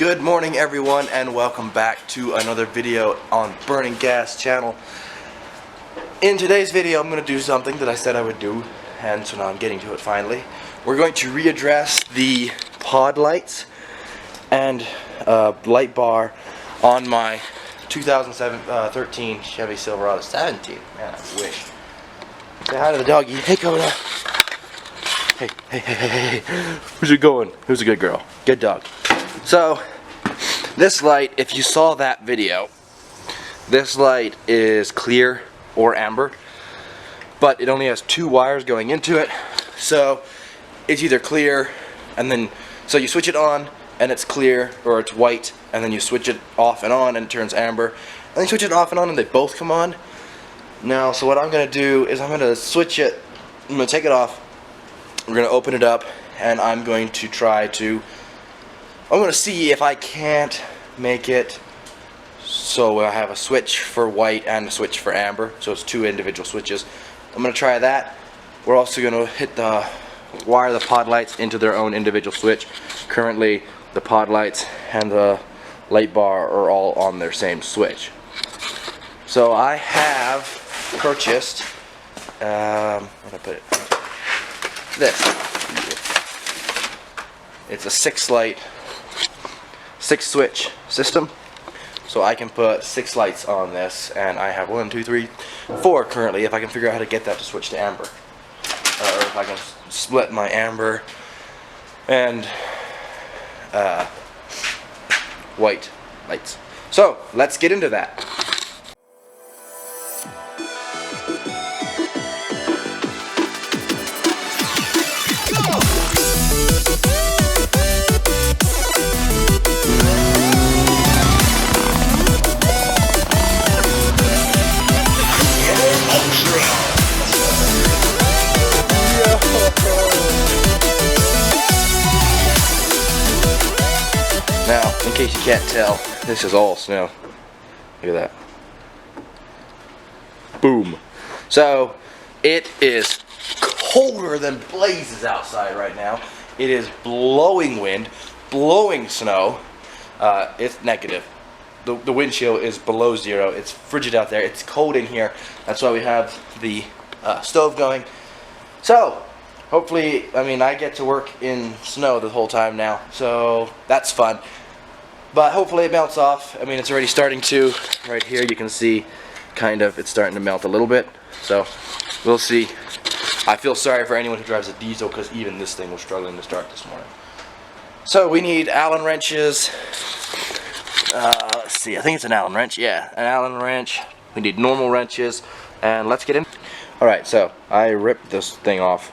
Good morning everyone, and welcome back to another video on Burning Gas channel. In today's video I'm going to do something that I said I would do, and so now I'm getting to it finally. We're going to readdress the pod lights and light bar on my 2013 Chevy Silverado. 17, man, I wish. Say hi to the doggy. Hey Coda. Hey. Where's it going? Who's a good girl? Good dog. So, this light, if you saw that video, this light is clear or amber, but it only has two wires going into it. So, it's either clear, and then, so you switch it on, and it's clear, or it's white, and then you switch it off and on, and it turns amber. And then you switch it off and on, and they both come on. Now, so what I'm going to do is I'm going to switch it, I'm going to take it off, we're going to open it up, and I'm going to see if I can't make it so I have a switch for white and a switch for amber, so it's two individual switches. I'm going to try that. We're also going to wire the pod lights into their own individual switch. Currently the pod lights and the light bar are all on their same switch. So I have purchased, where'd I put it? This. It's a 6 switch system, so I can put 6 lights on this, and I have 1, 2, 3, 4 currently. If I can figure out how to get that to switch to amber, or if I can split my amber and white lights. So let's get into that. Now, in case you can't tell, this is all snow. Look at that. Boom. So, it is colder than blazes outside right now. It is blowing wind, blowing snow. It's negative. The wind chill is below 0. It's frigid out there. It's cold in here. That's why we have the stove going. So, hopefully, I get to work in snow the whole time now, so that's fun. But hopefully it melts off. It's already starting to. Right here you can see it's starting to melt a little bit. So we'll see. I feel sorry for anyone who drives a diesel, because even this thing was struggling to start this morning. So we need Allen wrenches. Let's see, I think it's an Allen wrench. Yeah, an Allen wrench. We need normal wrenches, and let's get in. Alright, so I ripped this thing off,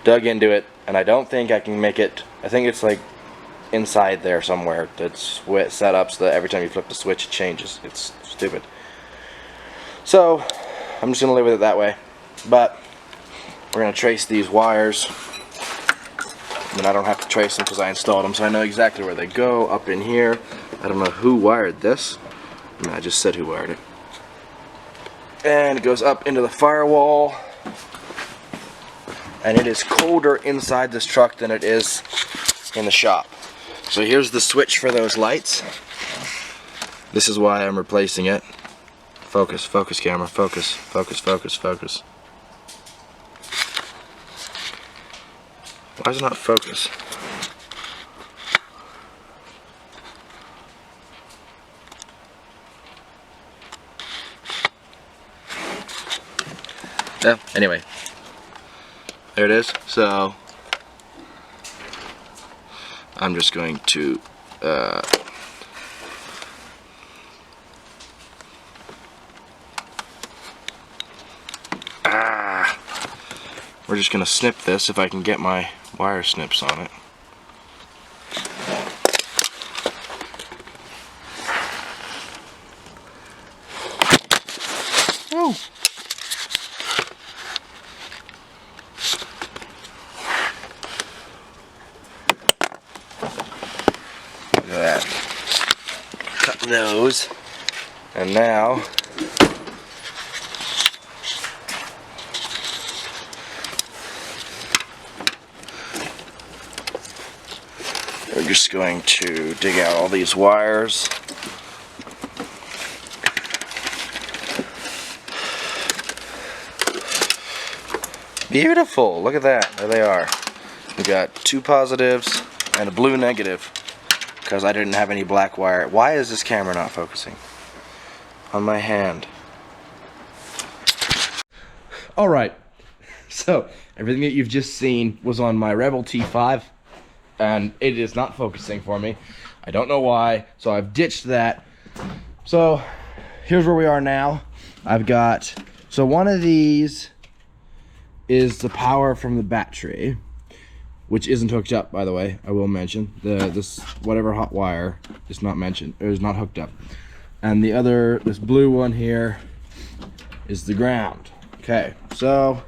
dug into it, and I don't think I can make it. I think it's like inside there somewhere. It's set up so that every time you flip the switch it changes. It's stupid. So I'm just gonna live with it that way. But we're gonna trace these wires, and I don't have to trace them because I installed them, so I know exactly where they go. Up in here. I don't know who wired this. I just said who wired it. And it goes up into the firewall. And it is colder inside this truck than it is in the shop. So here's the switch for those lights. This is why I'm replacing it. Focus camera, focus. Why is it not focus? Yeah, anyway. There it is. So I'm just going to we're just gonna snip this if I can get my wire snips on it. Oh. Look at that. Cut those. And now We're just going to dig out all these wires. Beautiful, look at that, there they are. We got 2 positives and a blue negative because I didn't have any black wire. Why is this camera not focusing on my hand? Alright, so everything that you've just seen was on my Rebel T5 and it is not focusing for me. I don't know why, so I've ditched that. So here's where we are now. I've got, so one of these is the power from the battery, which isn't hooked up, by the way. I will mention this whatever hot wire is not mentioned, or is not hooked up, and the other, this blue one here, is the ground. Okay, so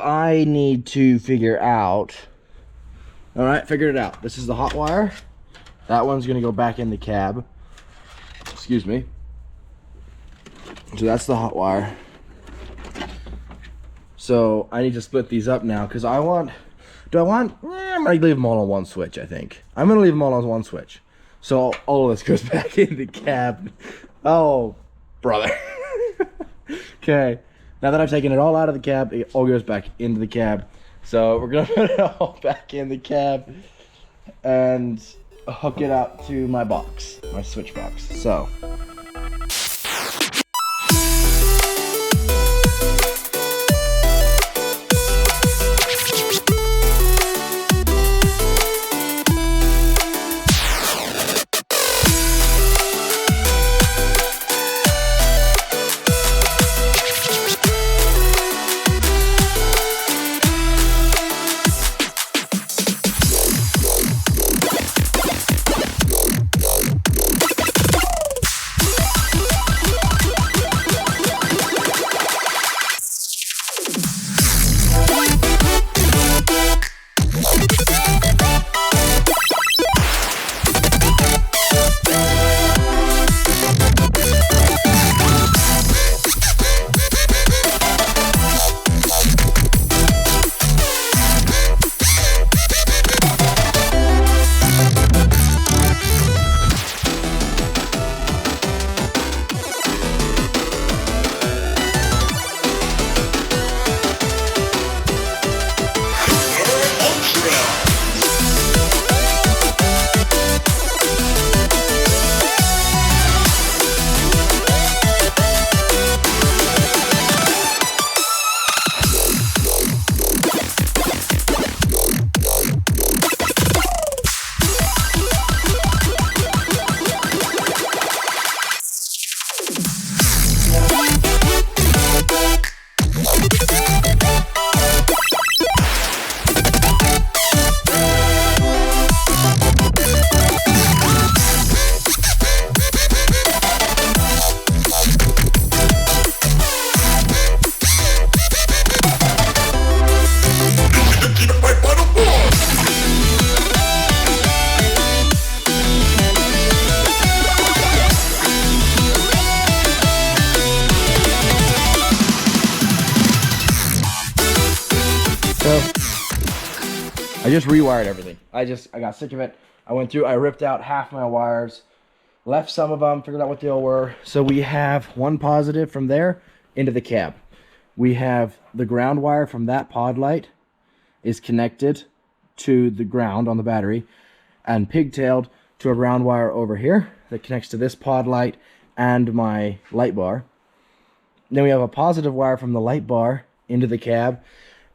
I need to figure out. All right, figured it out. This is the hot wire. That one's gonna go back in the cab. Excuse me. So that's the hot wire. So I need to split these up now because I'm gonna leave them all on one switch. I think I'm gonna leave them all on one switch. So all of this goes back in the cab. Oh, brother. Okay. Now that I've taken it all out of the cab, it all goes back into the cab. So we're gonna put it all back in the cab and hook it up to my box, my switch box. So. I just rewired everything. I got sick of it. I went through, I ripped out half my wires, left some of them, figured out what they all were. So we have one positive from there into the cab. We have the ground wire from that pod light is connected to the ground on the battery and pigtailed to a ground wire over here that connects to this pod light and my light bar. Then we have a positive wire from the light bar into the cab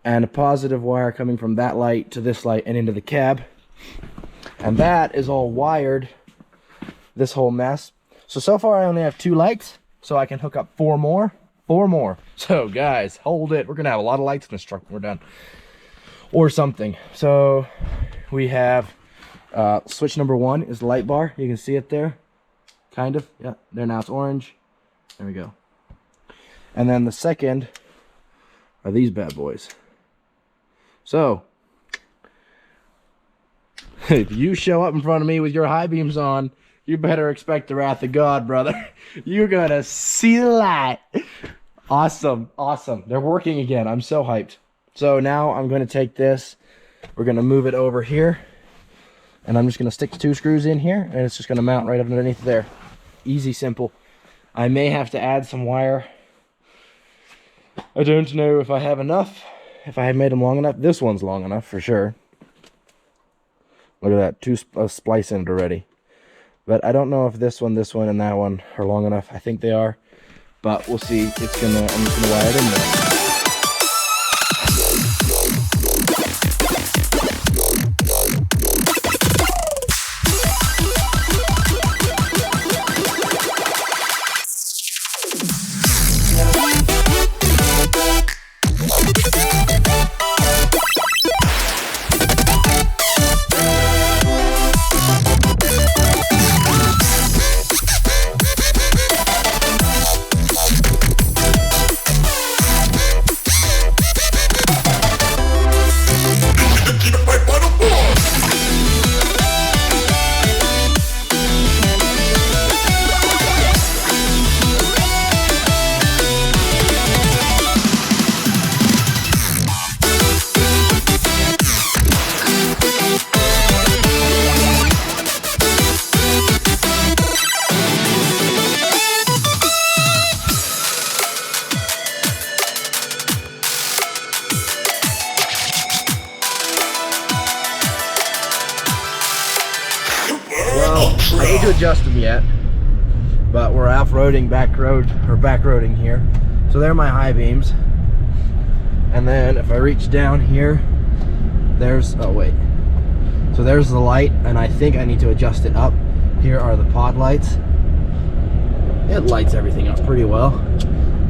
and a positive wire coming from that light to this light and into the cab. And that is all wired, this whole mess. So far I only have 2 lights, so I can hook up 4 more. 4 more. So guys, hold it. We're gonna have a lot of lights in this truck when we're done. Or something. So we have switch number 1 is the light bar. You can see it there. Kind of. Yeah, there now it's orange. There we go. And then the second are these bad boys. So, if you show up in front of me with your high beams on, you better expect the wrath of God, brother. You're gonna see the light. Awesome, awesome. They're working again. I'm so hyped. So now I'm going to take this, we're going to move it over here, and I'm just going to stick the 2 screws in here, and it's just going to mount right underneath there. Easy, simple. I may have to add some wire. I don't know if I have enough, if I have made them long enough. This one's long enough for sure. Look at that, 2 splice in it already. But I don't know if this one, and that one are long enough. I think they are, but we'll see. I'm just gonna wire it in there. I need to adjust them yet, but we're off-roading back-roading here. So they're my high beams. And then if I reach down here, there's, oh wait. So there's the light, and I think I need to adjust it up. Here are the pod lights. It lights everything up pretty well.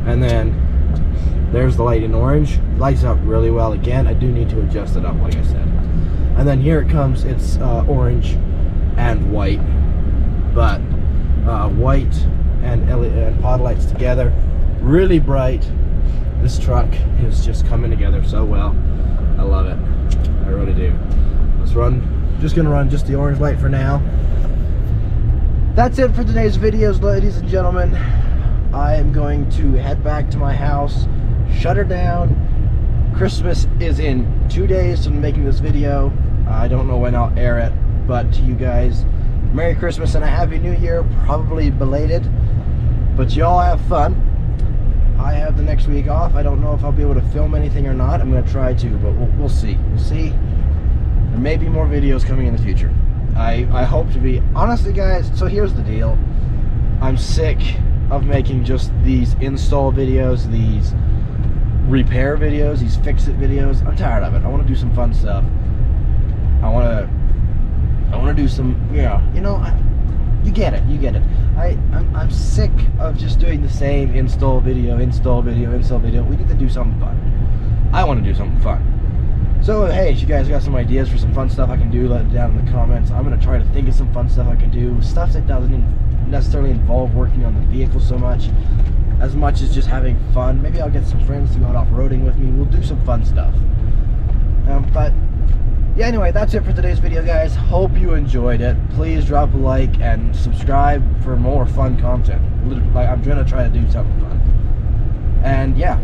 And then there's the light in orange. Lights up really well again. I do need to adjust it up, like I said. And then here it comes, it's orange and white. But white and pod lights together, really bright. This truck is just coming together so well. I love it. I really do. Let's run. Just gonna run just the orange light for now. That's it for today's videos, ladies and gentlemen. I am going to head back to my house, shut her down. Christmas is in 2 days from making this video. I don't know when I'll air it, but to you guys, Merry Christmas and a Happy New Year, probably belated, but y'all have fun. I have the next week off. I don't know if I'll be able to film anything or not. I'm going to try to, but we'll see. We'll see. There may be more videos coming in the future. I hope to be. Honestly, guys, so here's the deal. I'm sick of making just these install videos, these repair videos, these fix-it videos. I'm tired of it. I want to do some fun stuff. I want to do some, you get it. I'm sick of just doing the same install video. We need to do something fun. I want to do something fun. So hey, if you guys got some ideas for some fun stuff I can do, let it down in the comments. I'm going to try to think of some fun stuff I can do. Stuff that doesn't necessarily involve working on the vehicle so much as just having fun. Maybe I'll get some friends to go out off-roading with me. We'll do some fun stuff. But yeah, anyway, that's it for today's video, guys. Hope you enjoyed it. Please drop a like and subscribe for more fun content. I'm going to try to do something fun. And yeah,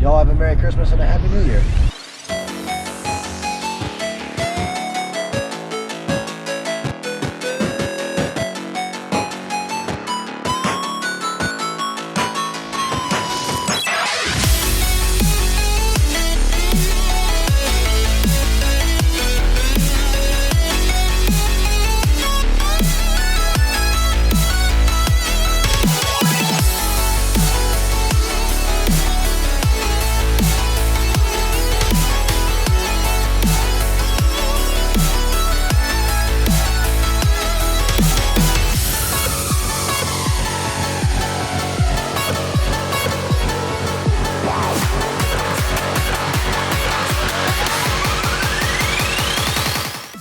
y'all have a Merry Christmas and a Happy New Year.